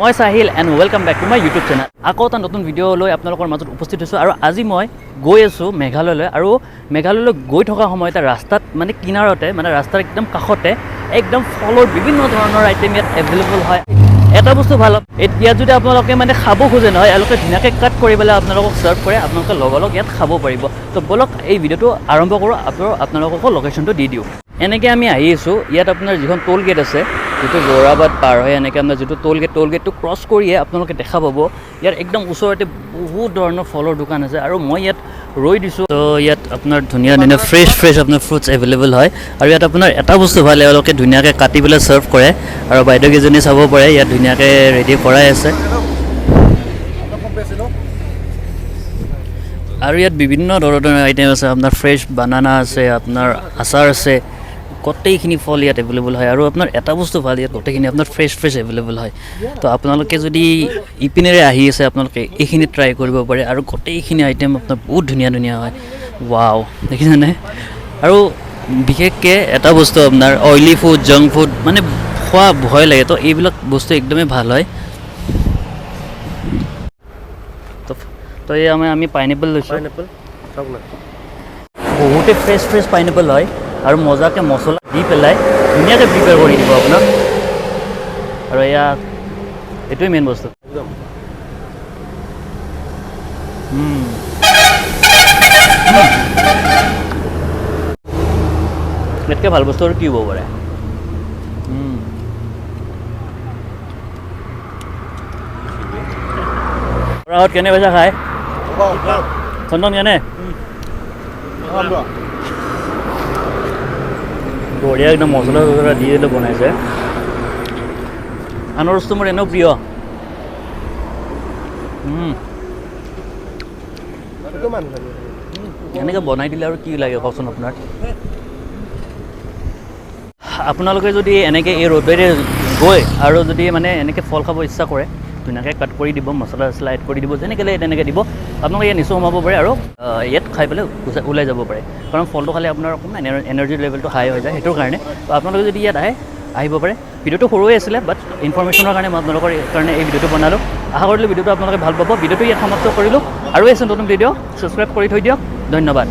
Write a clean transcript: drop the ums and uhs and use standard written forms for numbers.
মই Sahil and welcome back to my YouTube channel. আকৌ এটা নতুন ভিডিঅ' লৈ আপোনালোকৰ মাজত উপস্থিত হৈছোঁ আৰু আজি মই গৈ আছোঁ মেঘালয়লৈ। আৰু মেঘালয়লৈ গৈ থকা সময়তে ৰাস্তাত মানে কিনাৰতে মানে ৰাস্তাৰ একদম কাষতে একদম ফলৰ বিভিন্ন ধৰণৰ আইটেম ইয়াত এভেইলেবল হয়। এটা বস্তু ভাল ইয়াত যদি আপোনালোকে মানে খাব খোজে নহয়, এওঁলোকে ধুনীয়াকৈ কাট কৰি পেলাই আপোনালোকক ছাৰ্ভ কৰে, আপোনালোকে লগালগ ইয়াত খাব পাৰিব। তো ব'লক এই ভিডিঅ'টো আৰম্ভ কৰোঁ, আপোনালোকক লোকেশ্যনটো দি দিওঁ। এনেকৈ আমি আহি আছোঁ, ইয়াত আপোনাৰ যিখন টোল গেট আছে, যিটো জোৰাবাদ পাৰ হয়, এনেকৈ আপোনাৰ যিটো টোল গেটটো ক্ৰছ কৰিয়ে আপোনালোকে দেখা পাব ইয়াত একদম ওচৰতে বহুত ধৰণৰ ফলৰ দোকান আছে। আৰু মই ইয়াত ৰৈ দিছোঁ, তো ইয়াত আপোনাৰ ধুনীয়া ফ্ৰেছ আপোনাৰ ফ্ৰুটছ এভেইলেবল হয়। আৰু ইয়াত আপোনাৰ এটা বস্তু ভাল, এওঁলোকে ধুনীয়াকৈ কাটি পেলাই ছাৰ্ভ কৰে। আৰু বাইদেউকেইজনী চাব পাৰে, ইয়াত ধুনীয়াকৈ ৰেডি কৰাই আছে। আৰু ইয়াত বিভিন্ন ধৰণৰ আইটেম আছে, আপোনাৰ ফ্ৰেছ বানানা আছে, আপোনাৰ আচাৰ আছে, গোটেইখিনি ফল ইয়াত এভেইলেবল হয়। আৰু আপোনাৰ এটা বস্তু ভাল, ইয়াত গোটেইখিনি আপোনাৰ ফ্ৰেছ এভেইলেবল হয়। তো আপোনালোকে যদি ইপিনেৰে আহি আছে, আপোনালোকে এইখিনি ট্ৰাই কৰিব পাৰে। আৰু গোটেইখিনি আইটেম আপোনাৰ বহুত ধুনীয়া হয়। ৱাও, দেখিছেনে? আৰু বিশেষকৈ এটা বস্তু, আপোনাৰ অইলি ফুড, জাংক ফুড মানে খোৱা ভয় লাগে, তো এইবিলাক বস্তু একদমেই ভাল হয়। তো এই আমি পাইনএপল লৈছোঁ। বহুতে ফ্ৰেছ পাইনএপল হয় আৰু মজাকৈ মছলা দি পেলাই ধুনীয়াকৈ প্ৰিপেয়াৰ কৰি দিব আপোনাক। আৰু এইটোৱে মেইন বস্তু। ইয়াতকৈ ভাল বস্তু আৰু কি হ'ব পাৰে? কেনে পাইছা খাই? চন্দন কেনে? বঢ়িয়া, একদম মছলা দি বনাইছে। আনাৰসটো মোৰ এনেও প্ৰিয়। এনেকৈ বনাই দিলে আৰু কি লাগে কওকচোন আপোনাৰ? আপোনালোকে যদি এনেকৈ এই ৰ'দেৰে গৈ আৰু যদি মানে এনেকৈ ফল খাব ইচ্ছা কৰে, ধুনীয়াকৈ কাট কৰি দিব, মছলা চছলা এড কৰি দিব, যেনেকৈ লাগে তেনেকৈ দিব। আপোনালোকে ইয়াত নিশ্চয় সোমাব পাৰে আৰু ইয়াত খাই পেলাই ওলাই যাব পাৰে। কাৰণ ফলটো খালে আপোনাৰ অকণমান এনাৰ্জি লেভেলটো হাই হৈ যায়, সেইটোৰ কাৰণে। তো আপোনালোকে যদি ইয়াত আহিব পাৰে। ভিডিঅ'টো সৰুৱে আছিলে, বাট ইনফৰমেশ্যনৰ কাৰণে মই আপোনালোকৰ কাৰণে এই ভিডিঅ'টো বনালোঁ। আশা কৰিলোঁ ভিডিঅ'টো আপোনালোকে ভাল পাব। ভিডিঅ'টো ইয়াত সমাপ্ত কৰিলোঁ। আৰু আছে নতুন ভিডিঅ' ছাবস্ক্ৰাইব কৰি থৈ দিয়ক। ধন্যবাদ।